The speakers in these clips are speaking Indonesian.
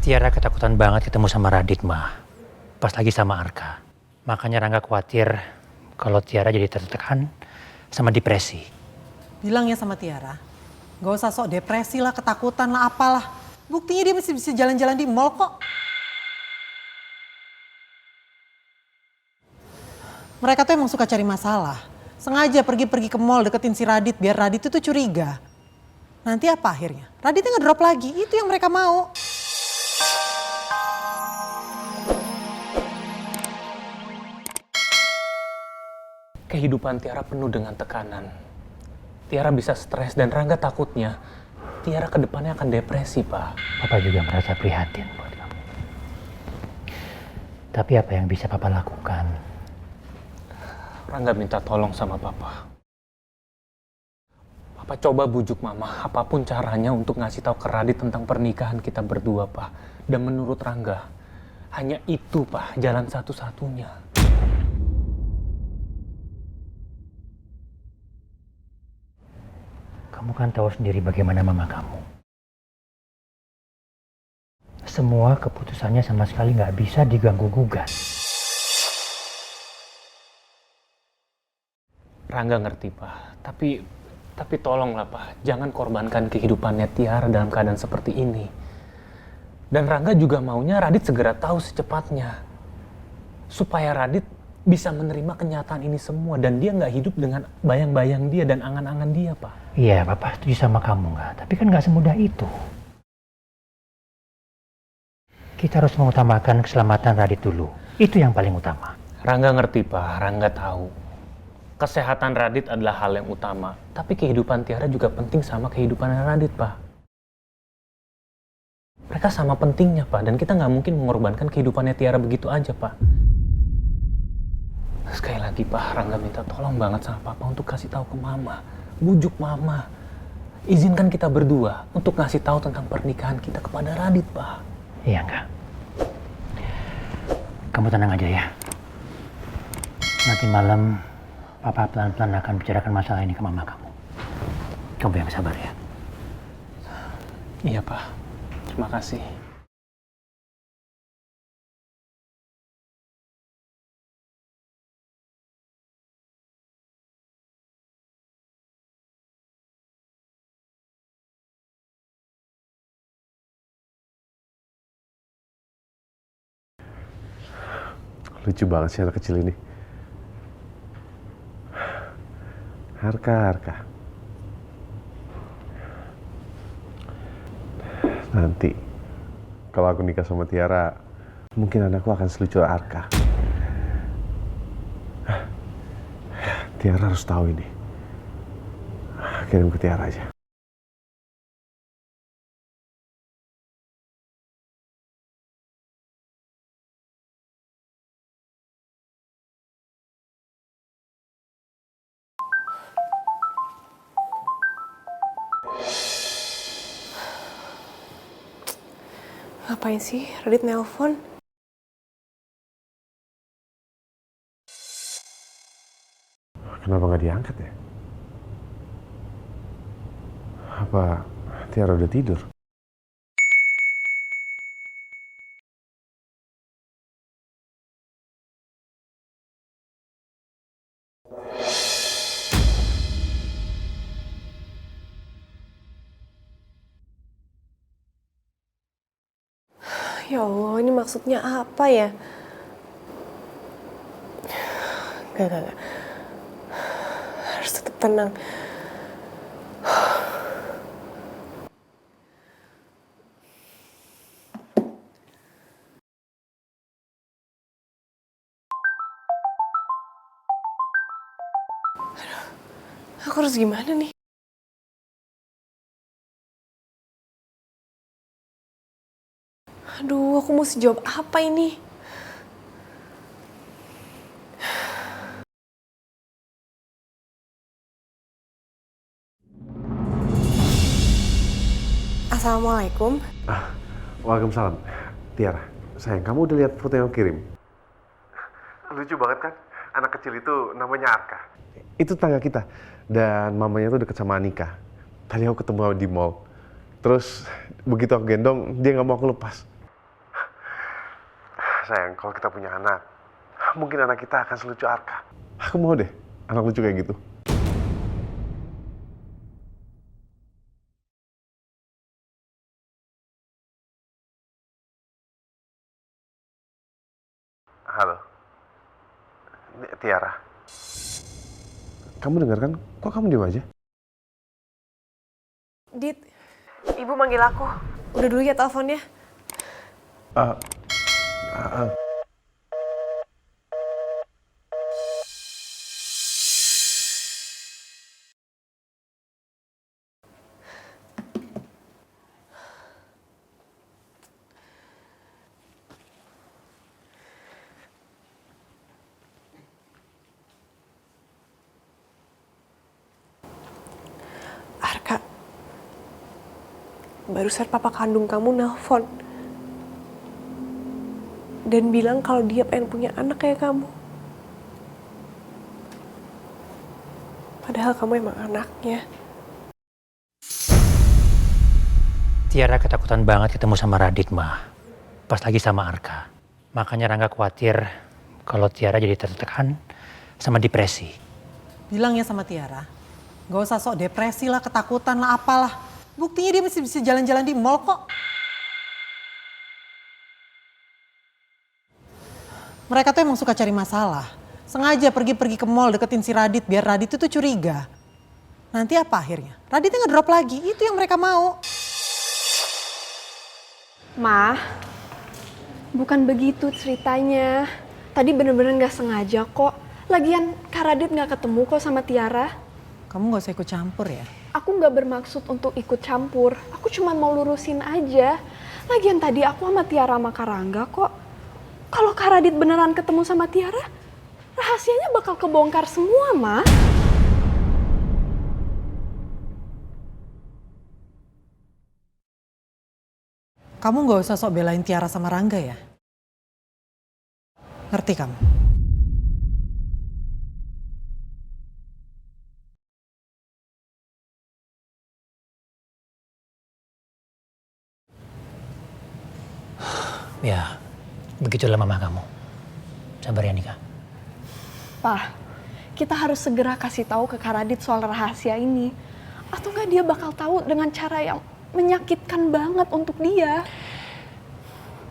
Tiara ketakutan banget ketemu sama Radit, Ma. Pas lagi sama Arka. Makanya Rangga khawatir kalau Tiara jadi tertekan sama depresi. Bilang ya sama Tiara, gak usah sok depresi lah, ketakutan lah, apalah. Buktinya dia masih bisa jalan-jalan di mall kok. Mereka tuh emang suka cari masalah. Sengaja pergi-pergi ke mall deketin si Radit biar Radit itu curiga. Nanti apa akhirnya? Raditnya ngedrop lagi, itu yang mereka mau. Kehidupan Tiara penuh dengan tekanan. Tiara bisa stres dan Rangga takutnya Tiara ke depannya akan depresi, Pak. Papa juga merasa prihatin buat kamu. Tapi apa yang bisa Papa lakukan? Rangga minta tolong sama Papa. Papa coba bujuk Mama apapun caranya untuk ngasih tahu ke Radit tentang pernikahan kita berdua, Pak. Dan menurut Rangga, hanya itu, Pak, jalan satu-satunya. Kamu kan tahu sendiri bagaimana mama kamu. Semua keputusannya sama sekali nggak bisa diganggu-gugat. Rangga ngerti, Pak. Tapi tolonglah, Pak. Jangan korbankan kehidupannya Tiara dalam keadaan seperti ini. Dan Rangga juga maunya Radit segera tahu secepatnya. Supaya Radit bisa menerima kenyataan ini semua. Dan dia nggak hidup dengan bayang-bayang dia dan angan-angan dia, Pak. Iya, Papa setuju sama kamu nggak. Tapi kan nggak semudah itu. Kita harus mengutamakan keselamatan Radit dulu. Itu yang paling utama. Rangga ngerti, Pak. Rangga tahu. Kesehatan Radit adalah hal yang utama. Tapi kehidupan Tiara juga penting sama kehidupan Radit, Pak. Mereka sama pentingnya, Pak. Dan kita nggak mungkin mengorbankan kehidupannya Tiara begitu aja, Pak. Sekali lagi, Pak. Rangga minta tolong banget sama Papa untuk kasih tahu ke Mama. Bujuk Mama. Izinkan kita berdua untuk ngasih tahu tentang pernikahan kita kepada Radit, Pak. Iya enggak? Kamu tenang aja ya. Nanti malam Papa pelan-pelan akan bicarakan masalah ini ke Mama kamu. Kamu yang sabar ya. Iya, Pak. Terima kasih. Lucu banget sih anak kecil ini. Arka. Nanti, kalau aku nikah sama Tiara, mungkin anakku akan selucu Arka. Tiara harus tahu ini. Kirim ke Tiara aja. Ngapain sih Radit nelpon? Kenapa nggak diangkat ya? Apa Tiara udah tidur? Ya Allah, ini maksudnya apa ya? Gak. Harus tetap tenang. Aduh, aku harus gimana nih? Aduh, aku mesti jawab apa ini? Assalamualaikum. Waalaikumsalam. Tiara, sayang, kamu udah lihat foto yang aku kirim? Lucu banget kan? Anak kecil itu namanya Arka. Itu tetangga kita. Dan mamanya tuh deket sama Anika. Tadi aku ketemu di mall. Terus begitu aku gendong, dia nggak mau aku lepas. Sayang, kalau kita punya anak, mungkin anak kita akan selucu Arka. Aku mau deh, anak lucu kayak gitu. Halo, Tiara. Kamu dengar kan? Kok kamu diam aja? Dit, ibu manggil aku. Udah dulu ya teleponnya. Eh, Arka, barusan papa kandung kamu nelpon. Dan bilang kalau dia pengen punya anak kayak kamu. Padahal kamu emang anaknya. Tiara ketakutan banget ketemu sama Radit, mah. Pas lagi sama Arka. Makanya Rangga khawatir kalau Tiara jadi tertekan sama depresi. Bilang ya sama Tiara, gak usah sok depresi lah, ketakutan lah, apalah. Buktinya dia masih bisa jalan-jalan di mall kok. Mereka tuh emang suka cari masalah. Sengaja pergi-pergi ke mall deketin si Radit biar Radit itu curiga. Nanti apa akhirnya? Raditnya ngedrop lagi, itu yang mereka mau. Ma, bukan begitu ceritanya. Tadi bener-bener gak sengaja kok. Lagian Kak Radit gak ketemu kok sama Tiara. Kamu gak usah ikut campur ya. Aku gak bermaksud untuk ikut campur. Aku cuma mau lurusin aja. Lagian tadi aku sama Tiara sama Kak Rangga kok. Kalau Kak Radit beneran ketemu sama Tiara, rahasianya bakal kebongkar semua, Ma. Kamu gak usah sok belain Tiara sama Rangga ya. Ngerti kamu? Ya, begitulah mama kamu. Sabar ya, Nika. Pak, kita harus segera kasih tahu ke Kak Radit soal rahasia ini. Atau nggak dia bakal tahu dengan cara yang menyakitkan banget untuk dia.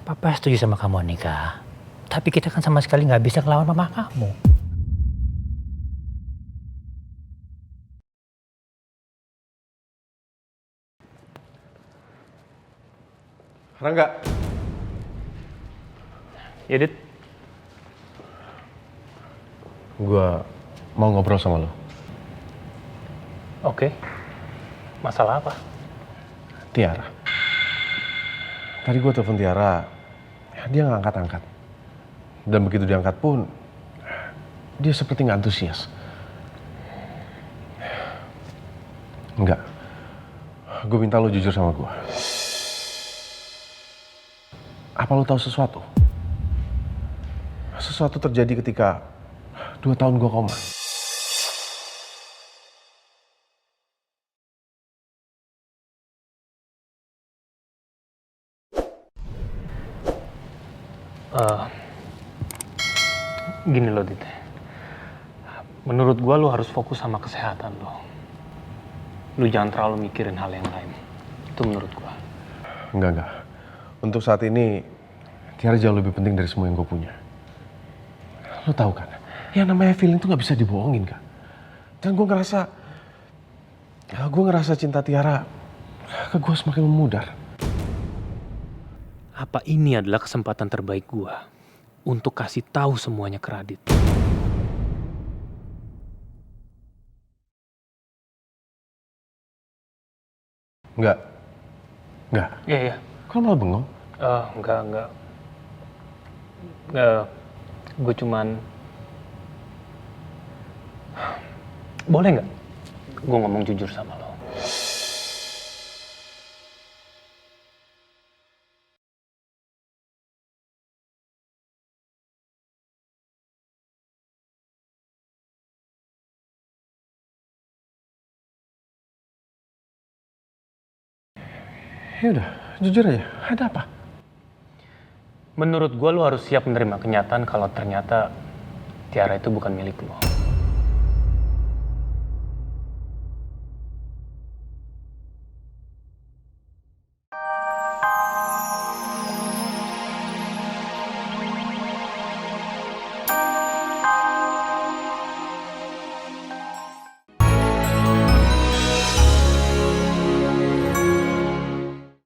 Papa setuju sama kamu, Nika. Tapi kita kan sama sekali nggak bisa ngelawan mama kamu. Rangga. Ya, Dit. Gua mau ngobrol sama lo. Oke. Masalah apa? Tiara. Tadi gue telepon Tiara, dia nggak angkat-angkat. Dan begitu diangkat pun, dia seperti nggak antusias. Enggak. Gue minta lo jujur sama gue. Apa lo tahu sesuatu? Sesuatu terjadi ketika 2 tahun gue koma. Gini loh, Dit. Menurut gua lu harus fokus sama kesehatan lo. Lu jangan terlalu mikirin hal yang lain. Itu menurut gua. Enggak. Untuk saat ini, Tiara jauh lebih penting dari semua yang gue punya. Lo tahu kan, yang namanya feeling tuh nggak bisa dibohongin, Kak. Dan gue ngerasa cinta Tiara ke gue semakin memudar. Apa ini adalah kesempatan terbaik gua untuk kasih tahu semuanya ke Radit? Enggak. Iya. Kok malah bengong? Enggak. Gue cuman... Boleh nggak gue ngomong jujur sama lo? Ya udah, jujur aja. Ada apa? Menurut gue lo harus siap menerima kenyataan kalau ternyata Tiara itu bukan milik lo.